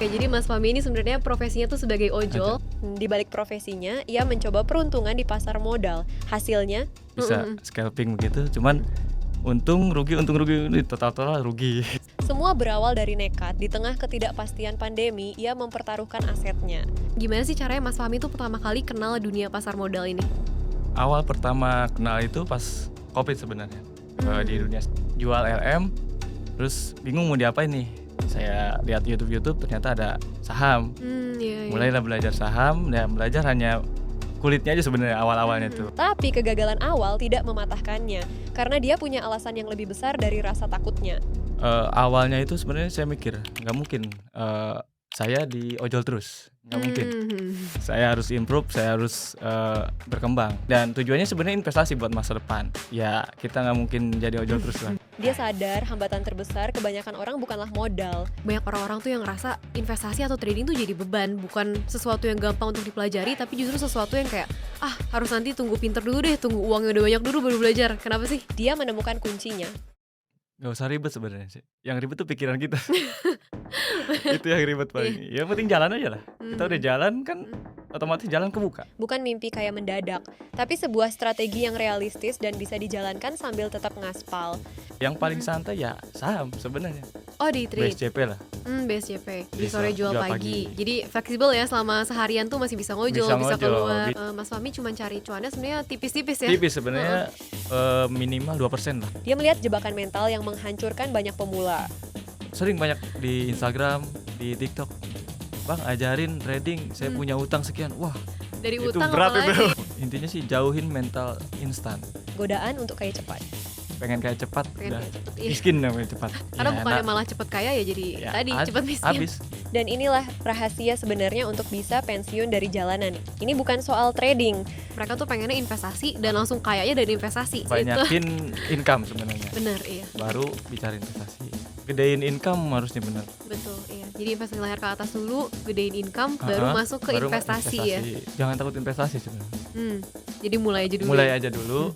Oke, jadi Mas Fahmi ini sebenarnya profesinya tuh sebagai ojol. Di balik profesinya, ia mencoba peruntungan di pasar modal. Hasilnya Bisa scalping begitu, cuman untung rugi ini total rugi. semua berawal dari nekat. Di tengah ketidakpastian pandemi, ia mempertaruhkan asetnya. Gimana sih caranya Mas Fahmi tuh pertama kali kenal dunia pasar modal ini? Awal pertama kenal itu pas Covid sebenarnya. Di dunia jual LM, terus bingung mau diapain nih. Saya lihat YouTube ternyata ada saham. Iya. Mulailah belajar saham, dan belajar hanya kulitnya aja sebenarnya awal-awalnya tuh. Tapi kegagalan awal tidak mematahkannya, karena dia punya alasan yang lebih besar dari rasa takutnya. Awalnya itu sebenarnya saya mikir, nggak mungkin saya di ojol terus, nggak mungkin. Saya harus improve, saya harus berkembang. Dan tujuannya sebenarnya investasi buat masa depan. Ya kita nggak mungkin jadi ojol terus lah. Dia sadar hambatan terbesar kebanyakan orang bukanlah modal. Banyak orang-orang tuh yang ngerasa investasi atau trading tuh jadi beban, bukan sesuatu yang gampang untuk dipelajari, tapi justru sesuatu yang kayak, harus nanti tunggu pinter dulu deh, tunggu uangnya udah banyak dulu baru belajar. Kenapa sih? Dia menemukan kuncinya. Gak usah ribet sebenarnya sih. Yang ribet tuh pikiran kita. Itu yang ribet paling. Ya penting jalan aja lah. Kita udah jalan kan otomatis jalan kebuka. Bukan mimpi kayak mendadak, tapi sebuah strategi yang realistis dan bisa dijalankan sambil tetap ngaspal. Yang paling santai ya saham sebenarnya. Oh, di trade. BSCP lah. BSCP. Di Bisa sore jual pagi. Jadi fleksibel ya, selama seharian tuh masih bisa ngojol, Bisa bisa ngojol. keluar. Mas Fahmi cuma cari cuannya sebenarnya tipis-tipis ya. Tipis sebenarnya minimal 2% lah. Dia melihat jebakan mental yang menghancurkan banyak pemula. Sering banyak di Instagram, di TikTok. Bang ajarin trading, saya punya utang sekian. Wah, Dari itu utang berat apalagi. itu. Intinya sih jauhin mental instan. Godaan untuk kaya cepat. Pengen kayak cepat, Pengen udah kaya cepat, iya. miskin namanya cepat. Karena Ya, bukannya enak. malah cepet kaya ya, jadi Ya, tadi cepet miskin. habis. Dan inilah rahasia sebenarnya untuk bisa pensiun dari jalanan. Ini bukan soal trading. Mereka tuh pengennya investasi dan langsung kayanya dari investasi. Itu. Banyakin income sebenarnya. Bener, iya. Baru bicara investasi. Gedein income harusnya bener. Betul, iya. Jadi investasi leher ke atas dulu, gedein income, baru masuk ke Baru investasi ya. Jangan takut investasi sebenarnya. Jadi mulai aja dulu. Mulai aja dulu.